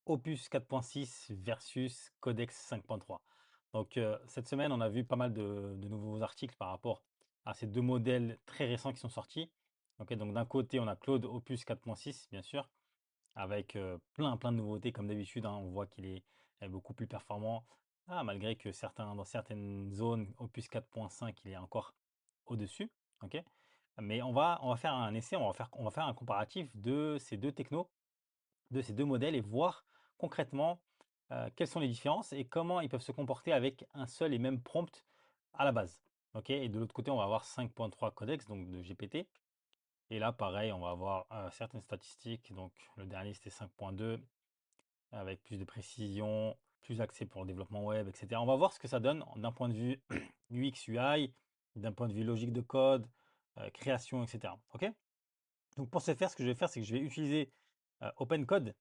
Opus 4.6 versus Codex 5.3. Donc, cette semaine, on a vu pas mal de nouveaux articles par rapport à ces deux modèles très récents qui sont sortis. Ok, donc d'un côté, on a Claude Opus 4.6, bien sûr, avec plein de nouveautés comme d'habitude, hein. On voit qu'il est beaucoup plus performant, malgré que dans certaines zones, Opus 4.5, il est encore au-dessus. Ok, mais on va faire un essai, on va faire un comparatif de ces deux technos, de ces deux modèles, et voir concrètement quelles sont les différences et comment ils peuvent se comporter avec un seul et même prompt à la base. Ok, et de l'autre côté, on va avoir 5.3 codex, donc de GPT. Et là, pareil, on va avoir certaines statistiques. Donc, le dernier, c'était 5.2, avec plus de précision, plus axé pour le développement web, etc. On va voir ce que ça donne d'un point de vue UX, UI, d'un point de vue logique de code, création, etc. Ok? Donc, pour ce faire, ce que je vais faire, c'est que je vais utiliser OpenCode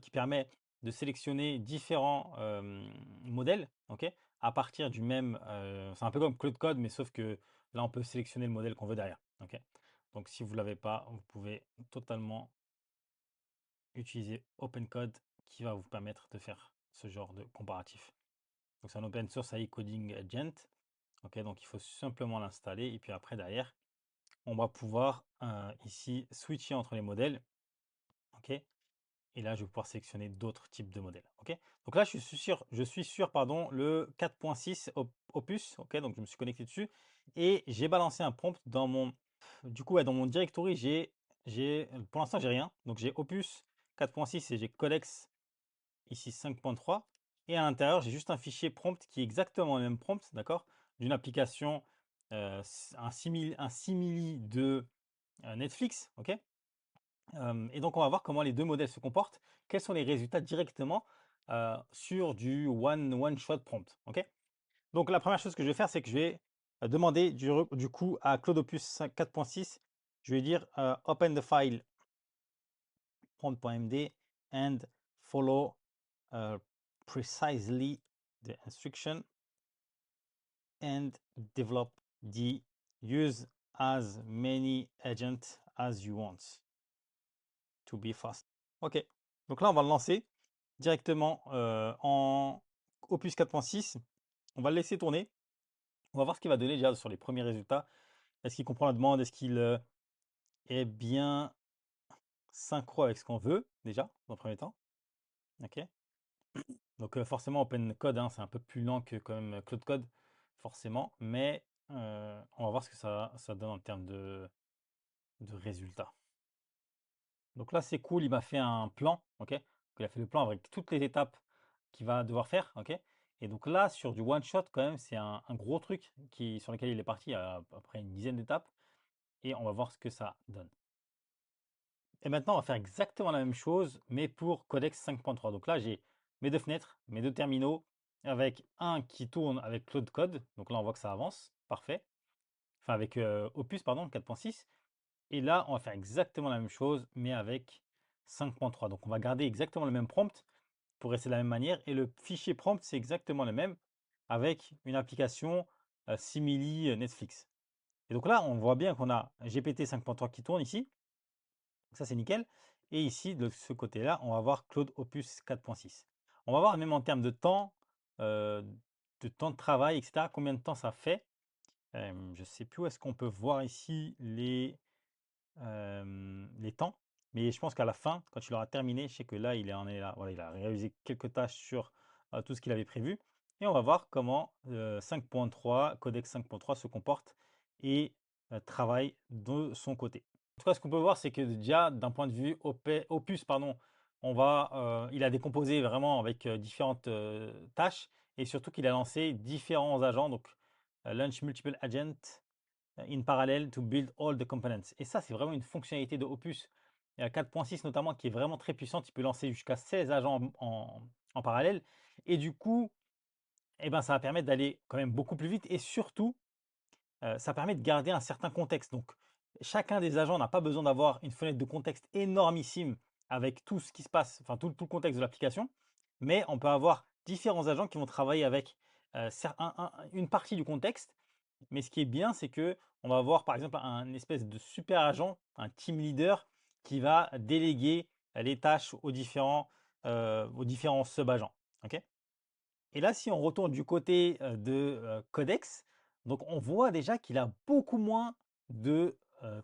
qui permet de sélectionner différents modèles, ok, à partir du même. C'est un peu comme Claude Code, mais sauf que là, on peut sélectionner le modèle qu'on veut derrière. Ok. Donc, si vous ne l'avez pas, vous pouvez totalement utiliser OpenCode qui va vous permettre de faire ce genre de comparatif. Donc, c'est un open source AI Coding Agent. Ok, donc il faut simplement l'installer et puis après, derrière, on va pouvoir ici switcher entre les modèles. Ok. Et là, je vais pouvoir sélectionner d'autres types de modèles. Ok. Donc là, je suis sur pardon, le 4.6 Opus. Ok. Donc je me suis connecté dessus et j'ai balancé un prompt dans mon. Du coup, ouais, dans mon directory, pour l'instant, j'ai rien. Donc j'ai Opus 4.6 et j'ai Codex ici 5.3. Et à l'intérieur, j'ai juste un fichier prompt qui est exactement le même prompt, d'accord, d'une application, un simili de Netflix. Ok. Et donc, on va voir comment les deux modèles se comportent, quels sont les résultats directement sur du one-shot prompt. Ok. Donc, la première chose que je vais faire, c'est que je vais demander du coup à Claude Opus 4.6, je vais dire open the file prompt.md and follow uh, precisely the instruction and develop the use as many agents as you want to be fast. Ok, donc là on va le lancer directement en Opus 4.6. On va le laisser tourner. On va voir ce qu'il va donner déjà sur les premiers résultats. Est-ce qu'il comprend la demande? Est-ce qu'il est bien synchro avec ce qu'on veut déjà dans le premier temps? Ok. Donc forcément Open Code, hein, c'est un peu plus lent que quand même Cloud Code, forcément, mais on va voir ce que ça donne en termes de résultats. Donc là, c'est cool, il m'a fait un plan, ok? Donc, il a fait le plan avec toutes les étapes qu'il va devoir faire, ok? Et donc là, sur du one shot, quand même, c'est un gros truc sur lequel il est parti à peu près une dizaine d'étapes, et on va voir ce que ça donne. Et maintenant, on va faire exactement la même chose, mais pour Codex 5.3. Donc là, j'ai mes deux fenêtres, mes deux terminaux, avec un qui tourne avec Cloud Code. Donc là, on voit que ça avance, parfait. Enfin, avec Opus, pardon, 4.6. Et là, on va faire exactement la même chose, mais avec 5.3. Donc, on va garder exactement le même prompt pour rester de la même manière. Et le fichier prompt, c'est exactement le même avec une application simili Netflix. Et donc là, on voit bien qu'on a GPT 5.3 qui tourne ici. Donc ça, c'est nickel. Et ici, de ce côté-là, on va voir Claude Opus 4.6. On va voir même en termes euh, de temps de travail, etc., combien de temps ça fait. Je ne sais plus où est-ce qu'on peut voir ici les temps. Mais je pense qu'à la fin, quand il aura terminé, je sais que là, il en est là. Voilà, il a réalisé quelques tâches sur tout ce qu'il avait prévu. Et on va voir comment 5.3, Codex 5.3 se comporte et travaille de son côté. En tout cas, ce qu'on peut voir, c'est que déjà, d'un point de vue Opus, pardon, il a décomposé vraiment avec différentes tâches et surtout qu'il a lancé différents agents, donc Launch Multiple Agent, in parallel to build all the components. Et ça, c'est vraiment une fonctionnalité de Opus 4.6 notamment qui est vraiment très puissante. Il peut lancer jusqu'à 16 agents en parallèle. Et du coup, eh ben, ça va permettre d'aller quand même beaucoup plus vite et surtout, ça permet de garder un certain contexte. Donc, chacun des agents n'a pas besoin d'avoir une fenêtre de contexte énormissime avec tout ce qui se passe, enfin tout le contexte de l'application, mais on peut avoir différents agents qui vont travailler avec une partie du contexte. Mais ce qui est bien, c'est que on va avoir par exemple un espèce de super agent, un team leader qui va déléguer les tâches aux différents aux différents sub-agents. Ok. Et là, si on retourne du côté de Codex, donc on voit déjà qu'il a beaucoup moins de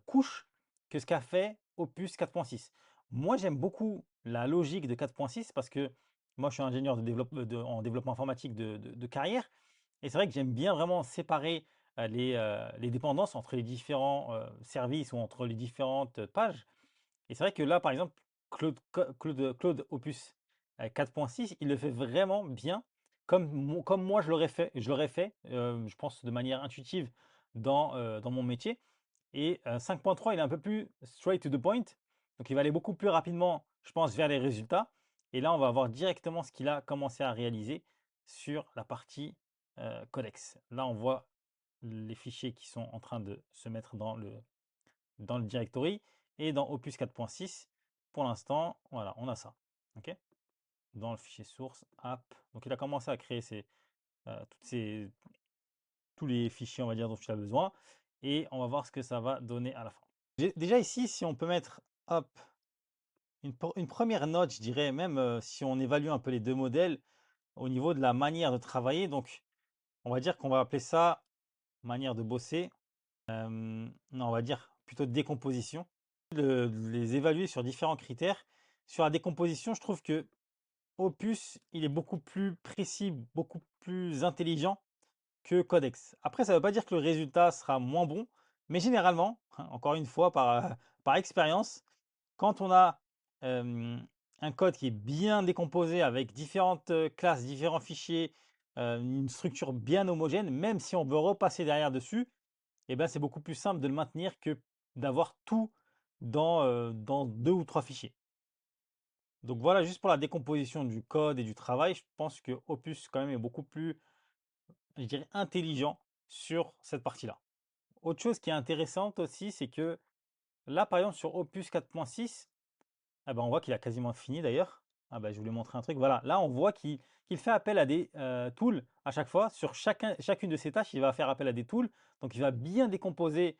couches que ce qu'a fait Opus 4.6. Moi, j'aime beaucoup la logique de 4.6 parce que moi, je suis ingénieur en développement informatique de carrière. Et c'est vrai que j'aime bien vraiment séparer les dépendances entre les différents services ou entre les différentes pages. Et c'est vrai que là, par exemple, Claude Opus 4.6, il le fait vraiment bien, comme moi je l'aurais fait, je pense de manière intuitive dans mon métier. Et 5.3, il est un peu plus straight to the point, donc il va aller beaucoup plus rapidement, je pense, vers les résultats. Et là, on va voir directement ce qu'il a commencé à réaliser sur la partie codex. Là, on voit les fichiers qui sont en train de se mettre dans le directory et dans Opus 4.6, pour l'instant, voilà, on a ça. Ok. Dans le fichier source, app. Donc il a commencé à créer tous les fichiers, on va dire, dont tu as besoin. Et on va voir ce que ça va donner à la fin. Déjà ici, si on peut mettre, hop, une première note, je dirais, même si on évalue un peu les deux modèles au niveau de la manière de travailler. Donc, on va dire qu'on va appeler ça manière de bosser. Non, on va dire plutôt décomposition. De les évaluer sur différents critères. Sur la décomposition, je trouve que Opus, il est beaucoup plus précis, beaucoup plus intelligent que Codex. Après, ça ne veut pas dire que le résultat sera moins bon, mais généralement, encore une fois, par expérience, quand on a un code qui est bien décomposé avec différentes classes, différents fichiers, une structure bien homogène, même si on veut repasser derrière dessus, eh ben, c'est beaucoup plus simple de le maintenir que d'avoir tout dans 2 ou 3 fichiers. Donc voilà, juste pour la décomposition du code et du travail, je pense que Opus quand même est beaucoup plus, je dirais, intelligent sur cette partie-là. Autre chose qui est intéressante aussi, c'est que là, par exemple, sur Opus 4.6, ah ben, on voit qu'il a quasiment fini d'ailleurs. Ah ben, je voulais montrer un truc. Voilà, là, on voit qu'il fait appel à des tools à chaque fois. Sur chacune de ces tâches, il va faire appel à des tools. Donc, il va bien décomposer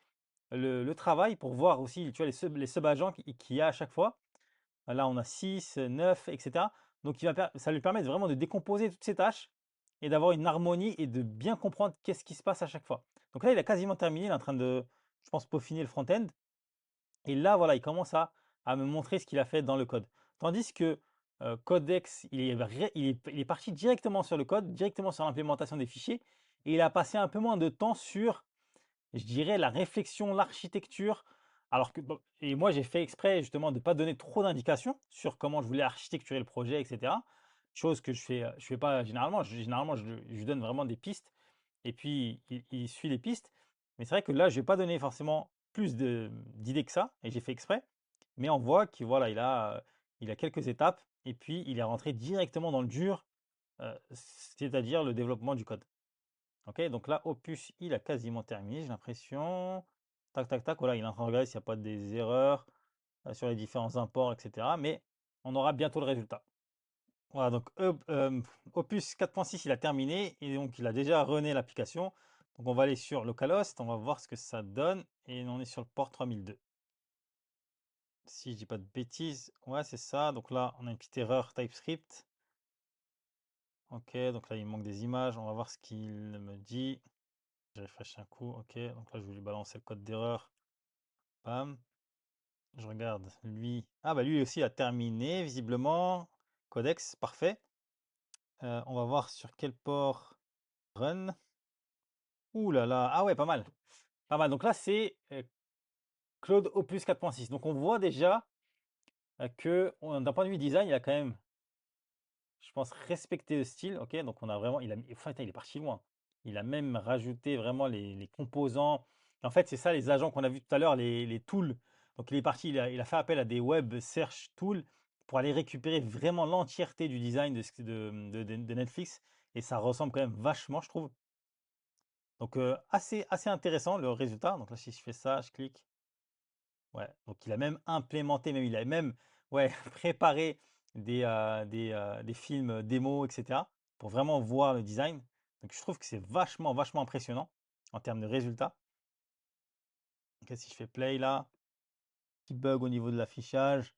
le travail pour voir aussi, tu vois, les sub-agents qu'il y a à chaque fois. Là, on a 6, 9, etc. Donc, ça lui permet vraiment de décomposer toutes ces tâches et d'avoir une harmonie et de bien comprendre qu'est-ce qui se passe à chaque fois. Donc là, il a quasiment terminé. Il est en train de, je pense, peaufiner le front-end. Et là, voilà, il commence à me montrer ce qu'il a fait dans le code. Tandis que Codex, il est parti directement sur le code, directement sur l'implémentation des fichiers, et il a passé un peu moins de temps sur, je dirais, la réflexion, l'architecture. Alors que, bon, et moi, j'ai fait exprès justement de ne pas donner trop d'indications sur comment je voulais architecturer le projet, etc. Chose que je fais pas généralement. Généralement, je lui donne vraiment des pistes et puis il suit les pistes. Mais c'est vrai que là, je vais pas donné forcément plus d'idées que ça et j'ai fait exprès. Mais on voit qu'il voilà, il a quelques étapes et puis il est rentré directement dans le dur, c'est-à-dire le développement du code. Ok, donc là, Opus, il a quasiment terminé, j'ai l'impression. Tac, tac, tac. Voilà, il est en train de regarder s'il n'y a pas des erreurs sur les différents imports, etc. Mais on aura bientôt le résultat. Voilà, donc Opus 4.6, il a terminé et donc il a déjà runné l'application. Donc on va aller sur localhost, on va voir ce que ça donne et on est sur le port 3002. Si je dis pas de bêtises, ouais, c'est ça. Donc là, on a une petite erreur TypeScript. Ok, donc là, il manque des images. On va voir ce qu'il me dit. Je refresh un coup. Ok, donc là, je vais lui balancer le code d'erreur. Bam. Je regarde lui. Ah, bah lui aussi a terminé, visiblement. Codex, parfait. On va voir sur quel port run. Ouh là là. Ah ouais, pas mal. Pas mal. Donc là, c'est Claude Opus 4.6. Donc on voit déjà que d'un point de vue design, il a quand même, je pense, respecté le style. Ok, donc on a vraiment, enfin, il est parti loin. Il a même rajouté vraiment les composants. En fait, c'est ça les agents qu'on a vus tout à l'heure, les tools. Donc il est parti, il a fait appel à des web search tools pour aller récupérer vraiment l'entièreté du design de Netflix. Et ça ressemble quand même vachement, je trouve. Donc assez intéressant le résultat. Donc là, si je fais ça, je clique. Ouais, donc il a même implémenté, même il a même ouais, préparé des films démos, etc. pour vraiment voir le design. Donc je trouve que c'est vachement impressionnant en termes de résultats. Ok, si je fais play là, petit bug au niveau de l'affichage.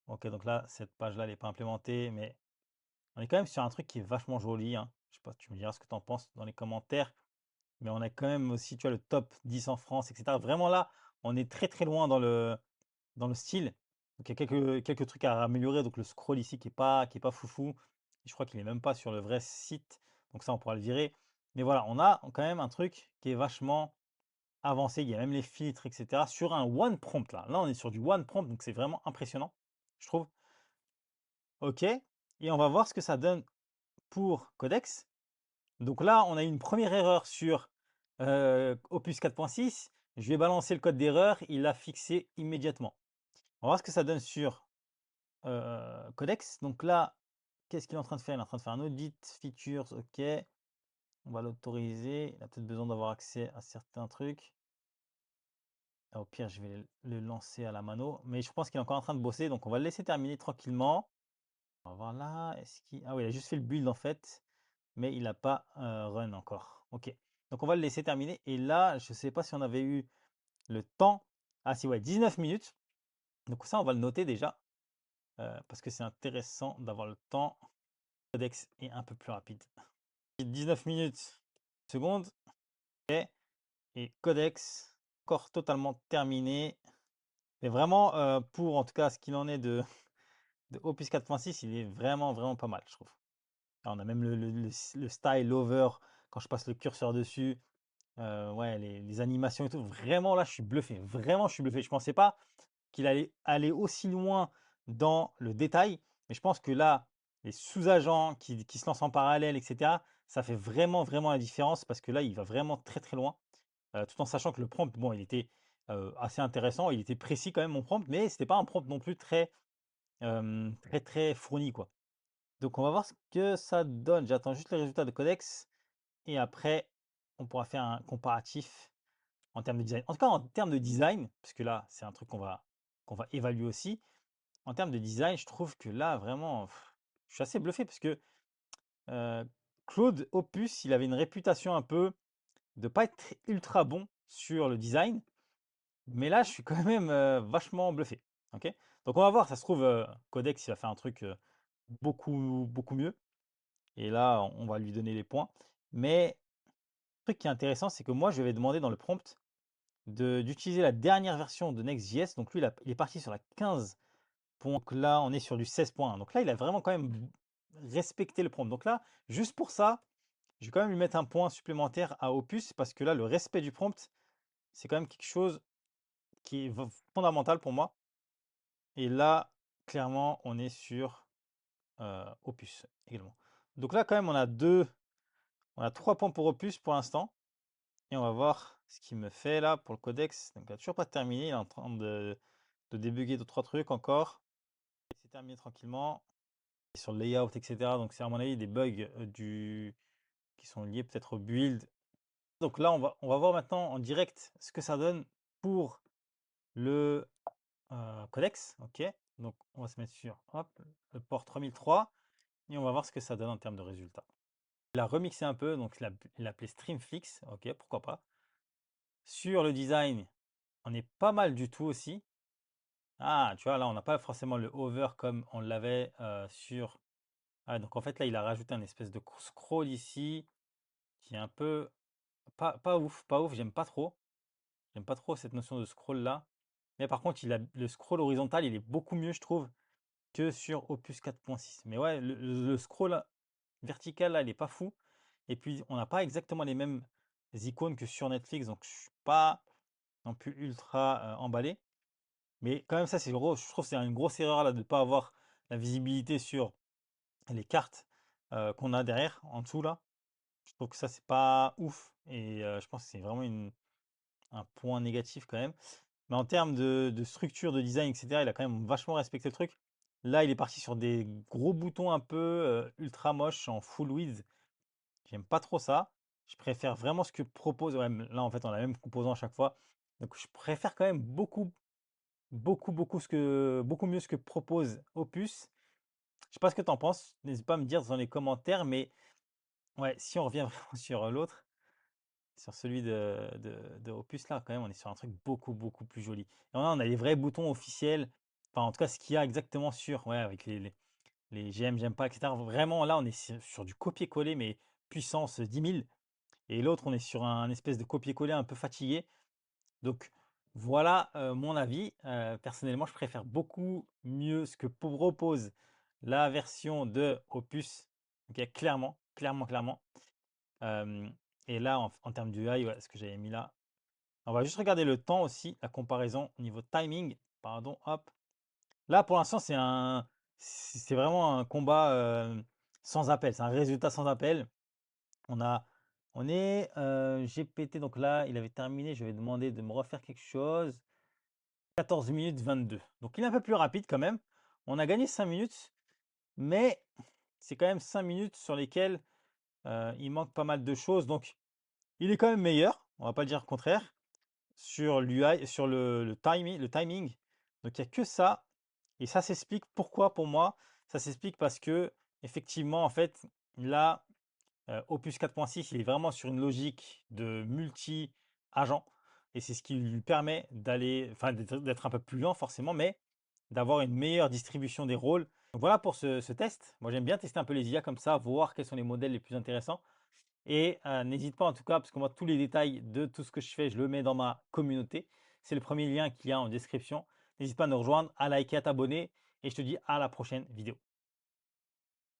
Ok, donc là, cette page-là, elle n'est pas implémentée, mais on est quand même sur un truc qui est vachement joli, hein. Je sais pas, tu me diras ce que tu en penses dans les commentaires, mais on a quand même aussi, tu vois, le top 10 en France, etc. Vraiment là, on est très très loin dans le style. Donc il y a quelques trucs à améliorer. Donc le scroll ici qui est pas foufou. Je crois qu'il est même pas sur le vrai site. Donc ça, on pourra le virer. Mais voilà, on a quand même un truc qui est vachement avancé. Il y a même les filtres, etc. Sur un one prompt là. Là, on est sur du one prompt, donc c'est vraiment impressionnant, je trouve. OK. Et on va voir ce que ça donne pour Codex. Donc là, on a eu une première erreur sur Opus 4.6. Je vais balancer le code d'erreur. Il l'a fixé immédiatement. On va voir ce que ça donne sur Codex. Donc là, qu'est-ce qu'il est en train de faire? Il est en train de faire un audit features. OK. On va l'autoriser. Il a peut-être besoin d'avoir accès à certains trucs. Au pire, je vais le lancer à la mano. Mais je pense qu'il est encore en train de bosser. Donc on va le laisser terminer tranquillement. On va voir là. Est-ce qu'il... Ah oui, il a juste fait le build en fait. Mais il n'a pas run encore. OK. Donc on va le laisser terminer. Et là, je ne sais pas si on avait eu le temps. Ah si, ouais, 19 minutes. Donc ça, on va le noter déjà. Parce que c'est intéressant d'avoir le temps. Codex est un peu plus rapide. 19 minutes, secondes. OK. Et Codex, encore totalement terminé. Mais vraiment, pour en tout cas ce qu'il en est de Opus 4.6, il est vraiment, vraiment pas mal, je trouve. Là, on a même le style over quand je passe le curseur dessus. Ouais, les animations et tout. Vraiment, là, je suis bluffé. Vraiment, je suis bluffé. Je pensais pas qu'il allait aller aussi loin dans le détail. Mais je pense que là, les sous-agents qui se lancent en parallèle, etc., ça fait vraiment, vraiment la différence parce que là, il va vraiment très, très loin. Tout en sachant que le prompt, bon, il était assez intéressant. Il était précis quand même, mon prompt, mais c'était pas un prompt non plus très, très, très fourni, quoi. Donc, on va voir ce que ça donne. J'attends juste les résultats de Codex et après, on pourra faire un comparatif en termes de design. En tout cas, en termes de design, parce que là, c'est un truc qu'on va évaluer aussi. En termes de design, je trouve que là, vraiment, je suis assez bluffé parce que euh, Claude Opus, il avait une réputation un peu de pas être ultra bon sur le design, mais là, je suis quand même vachement bluffé. Ok. Donc on va voir, ça se trouve, Codex, il va faire un truc beaucoup, beaucoup mieux. Et là, on va lui donner les points. Mais le truc qui est intéressant, c'est que moi, je vais demander dans le prompt d'utiliser la dernière version de Next.js. Donc lui, il est parti sur la 15. Donc là, on est sur du 16.1. Donc là, il a vraiment quand même respecté le prompt. Donc là, juste pour ça, je vais quand même lui mettre un point supplémentaire à Opus parce que là, le respect du prompt, c'est quand même quelque chose qui est fondamental pour moi. Et là, clairement, on est sur Opus également. Donc là, quand même, on a 3 points pour Opus pour l'instant. Et on va voir ce qu'il me fait là pour le codex. Donc il n'a toujours pas terminé. Il est en train de débugger 2-3 trucs encore. C'est terminé tranquillement. Et sur le layout, etc. Donc c'est à mon avis des bugs qui sont liés peut-être au build. Donc là, on va voir maintenant en direct ce que ça donne pour le codex. Ok. Donc on va se mettre sur hop, le port 3003 et on va voir ce que ça donne en termes de résultats. Il a remixé un peu, donc il l'a appelé Streamflix. Ok, pourquoi pas. Sur le design, on est pas mal du tout aussi. Ah, tu vois, là, on n'a pas forcément le hover comme on l'avait sur. Ah, donc en fait, là, il a rajouté un espèce de scroll ici qui est un peu pas ouf, pas ouf, j'aime pas trop. J'aime pas trop cette notion de scroll là. Mais par contre, le scroll horizontal, il est beaucoup mieux, je trouve, que sur Opus 4.6. Mais ouais, le scroll vertical là, il est pas fou. Et puis, on n'a pas exactement les mêmes icônes que sur Netflix, donc je suis pas non plus ultra emballé. Mais quand même, ça, c'est gros. Je trouve que c'est une grosse erreur là de ne pas avoir la visibilité sur les cartes qu'on a derrière, en dessous là. Je trouve que ça, c'est pas ouf. Et je pense que c'est vraiment un point négatif quand même. Mais en termes de structure, de design, etc., il a quand même vachement respecté le truc. Là, il est parti sur des gros boutons un peu ultra moches en full width. J'aime pas trop ça. Je préfère vraiment ce que propose. Ouais, mais là, en fait, on a le même composant à chaque fois. Donc, je préfère quand même beaucoup, beaucoup, beaucoup mieux ce que propose Opus. Je sais pas ce que tu en penses. N'hésite pas à me dire dans les commentaires. Mais ouais, si on revient vraiment sur l'autre, sur celui de Opus, là, quand même, on est sur un truc beaucoup, beaucoup plus joli. Et on a les vrais boutons officiels. enfin, en tout cas, ce qu'il y a exactement sur, ouais, avec les j'aime pas, etc. Vraiment, là, on est sur du copier-coller, mais puissance 10 000. Et l'autre, on est sur un espèce de copier-coller un peu fatigué. Donc, voilà mon avis. Personnellement, je préfère beaucoup mieux ce que propose la version de Opus. Ok, clairement, clairement, clairement. Euh, et là, en termes d'UI, ouais, ce que j'avais mis là, on va juste regarder le temps aussi, la comparaison au niveau timing. Pardon, hop. Là, pour l'instant, c'est vraiment un combat sans appel. C'est un résultat sans appel. On a, on est GPT, donc là, il avait terminé. Je vais demander de me refaire quelque chose. 14 minutes 22. Donc, il est un peu plus rapide quand même. On a gagné 5 minutes, mais c'est quand même 5 minutes sur lesquelles il manque pas mal de choses. Donc, il est quand même meilleur. On va pas le dire le contraire. Sur l'UI, sur le timing. Donc il n'y a que ça. Et ça s'explique pourquoi pour moi. Ça s'explique parce que effectivement, en fait, là, Opus 4.6, il est vraiment sur une logique de multi-agent. Et c'est ce qui lui permet d'aller, enfin, d'être un peu plus lent forcément, mais d'avoir une meilleure distribution des rôles. Donc voilà pour ce test. Moi, j'aime bien tester un peu les IA comme ça, voir quels sont les modèles les plus intéressants. Et n'hésite pas en tout cas, parce que moi, tous les détails de tout ce que je fais, je le mets dans ma communauté. C'est le premier lien qu'il y a en description. N'hésite pas à nous rejoindre, à liker, à t'abonner. Et je te dis à la prochaine vidéo.